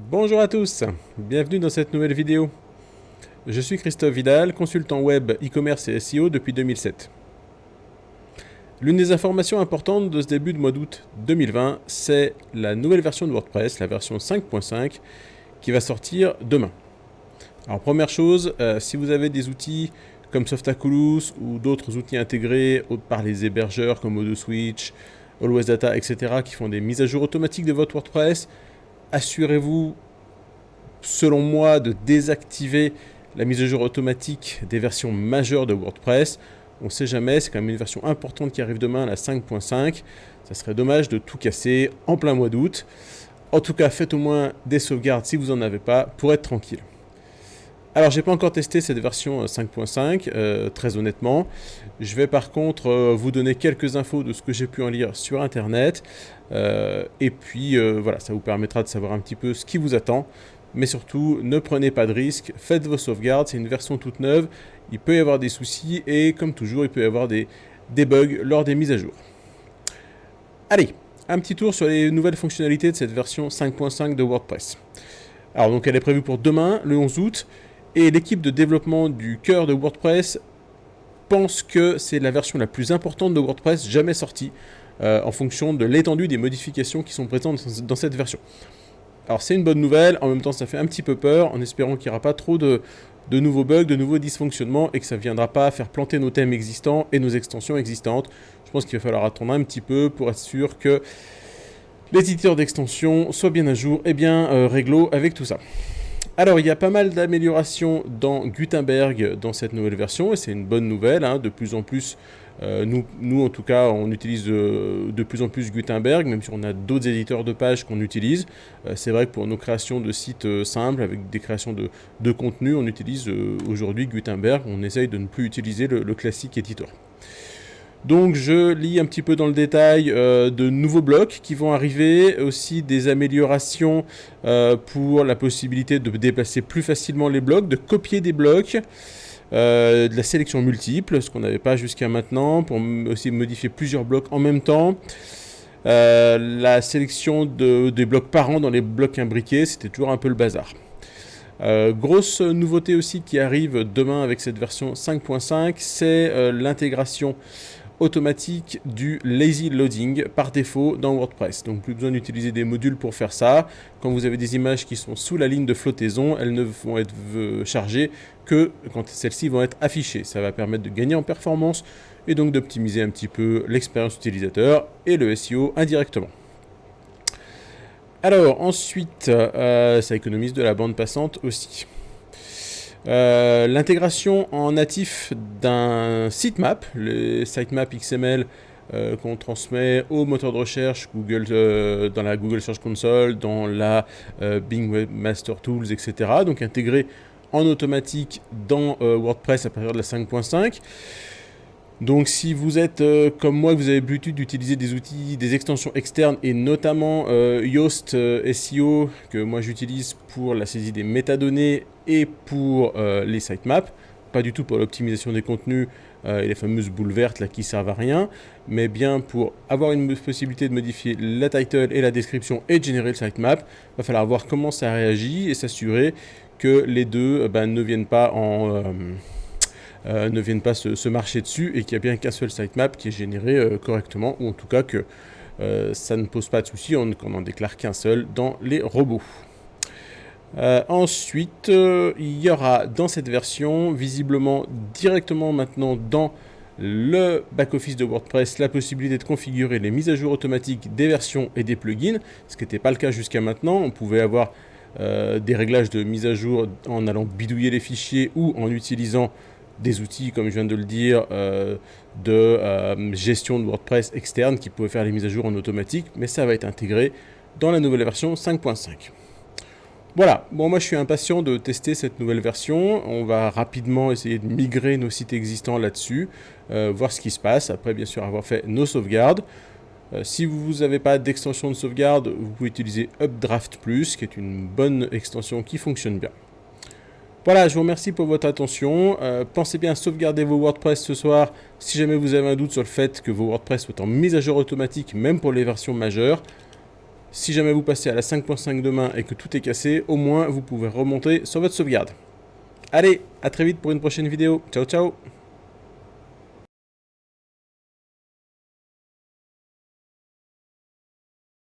Bonjour à tous, bienvenue dans cette nouvelle vidéo. Je suis Christophe Vidal, consultant web, e-commerce et SEO depuis 2007. L'une des informations importantes de ce début de mois d'août 2020, c'est la nouvelle version de WordPress, la version 5.5, qui va sortir demain. Alors première chose, si vous avez des outils comme Softaculous ou d'autres outils intégrés par les hébergeurs comme OdoSwitch, Always Data, etc., qui font des mises à jour automatiques de votre WordPress, assurez-vous, selon moi, de désactiver la mise à jour automatique des versions majeures de WordPress. On ne sait jamais, c'est quand même une version importante qui arrive demain, la 5.5. Ça serait dommage de tout casser en plein mois d'août. En tout cas, faites au moins des sauvegardes si vous n'en avez pas, pour être tranquille. Alors, j'ai pas encore testé cette version 5.5, très honnêtement. Je vais par contre vous donner quelques infos de ce que j'ai pu en lire sur Internet. Et puis, voilà, ça vous permettra de savoir un petit peu ce qui vous attend. Mais surtout, ne prenez pas de risques, faites vos sauvegardes, c'est une version toute neuve. Il peut y avoir des soucis et, comme toujours, il peut y avoir des bugs lors des mises à jour. Allez, un petit tour sur les nouvelles fonctionnalités de cette version 5.5 de WordPress. Alors, donc, elle est prévue pour demain, le 11 août. Et l'équipe de développement du cœur de WordPress pense que c'est la version la plus importante de WordPress jamais sortie, en fonction de l'étendue des modifications qui sont présentes dans cette version. Alors c'est une bonne nouvelle, en même temps ça fait un petit peu peur, en espérant qu'il n'y aura pas trop de nouveaux bugs, de nouveaux dysfonctionnements, et que ça ne viendra pas faire planter nos thèmes existants et nos extensions existantes. Je pense qu'il va falloir attendre un petit peu pour être sûr que les éditeurs d'extensions soient bien à jour et bien réglo avec tout ça. Alors, il y a pas mal d'améliorations dans Gutenberg dans cette nouvelle version, et c'est une bonne nouvelle. De plus en plus, nous en tout cas, on utilise de plus en plus Gutenberg, même si on a d'autres éditeurs de pages qu'on utilise. C'est vrai que pour nos créations de sites simples, avec des créations de contenu, on utilise aujourd'hui Gutenberg. On essaye de ne plus utiliser le classique éditeur. Donc je lis un petit peu dans le détail de nouveaux blocs qui vont arriver, aussi des améliorations pour la possibilité de déplacer plus facilement les blocs, de copier des blocs, de la sélection multiple, ce qu'on n'avait pas jusqu'à maintenant, pour aussi modifier plusieurs blocs en même temps. La sélection des blocs parents dans les blocs imbriqués, c'était toujours un peu le bazar. Grosse nouveauté aussi qui arrive demain avec cette version 5.5, c'est l'intégration automatique du lazy loading par défaut dans WordPress. Donc plus besoin d'utiliser des modules pour faire ça. Quand vous avez des images qui sont sous la ligne de flottaison, elles ne vont être chargées que quand celles-ci vont être affichées. Ça va permettre de gagner en performance et donc d'optimiser un petit peu l'expérience utilisateur et le SEO indirectement. Alors ensuite, ça économise de la bande passante aussi. L'intégration en natif d'un sitemap, le sitemap XML qu'on transmet au moteur de recherche Google, dans la Google Search Console, dans la Bing Webmaster Tools, etc. Donc intégré en automatique dans WordPress à partir de la 5.5. Donc si vous êtes comme moi, que vous avez l'habitude d'utiliser des outils, des extensions externes, et notamment Yoast SEO, que moi j'utilise pour la saisie des métadonnées et pour les sitemaps, pas du tout pour l'optimisation des contenus et les fameuses boules vertes là, qui servent à rien, mais bien pour avoir une possibilité de modifier la title et la description et de générer le sitemap, il va falloir voir comment ça réagit et s'assurer que les deux ne viennent pas se marcher dessus et qu'il n'y a bien qu'un seul sitemap qui est généré correctement, ou en tout cas que ça ne pose pas de souci, qu'on n'en déclare qu'un seul dans les robots. Ensuite, il y aura dans cette version, visiblement directement maintenant dans le back-office de WordPress, la possibilité de configurer les mises à jour automatiques des versions et des plugins, ce qui n'était pas le cas jusqu'à maintenant. On pouvait avoir des réglages de mise à jour en allant bidouiller les fichiers ou en utilisant des outils, comme je viens de le dire, de gestion de WordPress externe qui pouvaient faire les mises à jour en automatique, mais ça va être intégré dans la nouvelle version 5.5. Voilà, bon, moi je suis impatient de tester cette nouvelle version. On va rapidement essayer de migrer nos sites existants là-dessus, voir ce qui se passe, après bien sûr avoir fait nos sauvegardes. Si vous n'avez pas d'extension de sauvegarde, vous pouvez utiliser Updraft Plus, qui est une bonne extension qui fonctionne bien. Voilà, je vous remercie pour votre attention. Pensez bien à sauvegarder vos WordPress ce soir si jamais vous avez un doute sur le fait que vos WordPress soient en mise à jour automatique, même pour les versions majeures. Si jamais vous passez à la 5.5 demain et que tout est cassé, au moins vous pouvez remonter sur votre sauvegarde. Allez, à très vite pour une prochaine vidéo. Ciao ciao.